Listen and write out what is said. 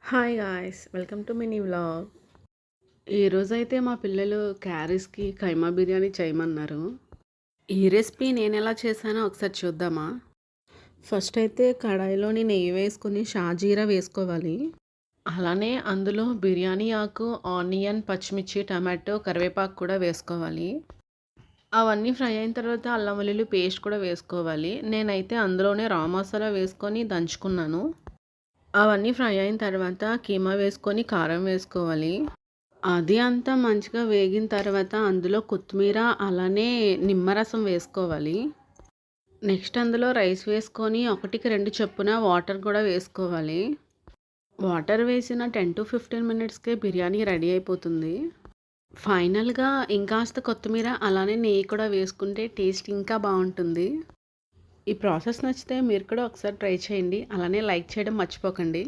Hi guys welcome to mini vlog. ఈరోజైతే మా పిల్లలు క్యారీస్కి కైమా బిర్యానీ చేయమన్నారు. ఈ రెసిపీ నేను ఎలా చేశానో ఒకసారి చూద్దామా. ఫస్ట్ అయితే కడాయిలోని నెయ్యి వేసుకొని షాజీరా వేసుకోవాలి. అలానే అందులో బిర్యానీ ఆకు, ఆనియన్, పచ్చిమిర్చి, టమాటో, కరివేపాకు కూడా వేసుకోవాలి. అవన్నీ ఫ్రై అయిన తర్వాత అల్లం వెల్లుల్లి పేస్ట్ కూడా వేసుకోవాలి. నేనైతే అందులోనే రా మసాలా వేసుకొని దంచుకున్నాను. అవన్నీ ఫ్రై అయిన తర్వాత కీమా వేసుకొని కారం వేసుకోవాలి. అది అంతా మంచిగా వేగిన తర్వాత అందులో కొత్తిమీర అలానే నిమ్మరసం వేసుకోవాలి. నెక్స్ట్ అందులో రైస్ వేసుకొని 1కి 2 చొప్పున వాటర్ కూడా వేసుకోవాలి. వాటర్ వేసిన 10-15 మినిట్స్‌కే బిర్యానీ రెడీ అయిపోతుంది. ఫైనల్‌గా ఇంకాస్త కొత్తిమీర అలానే నెయ్యి కూడా వేసుకుంటే టేస్ట్ ఇంకా బావుంటుంది. ఈ ప్రాసెస్ నచ్చితే మీరు కూడా ఒకసారి ట్రై చేయండి. అలానే లైక్ చేయడం మర్చిపోకండి.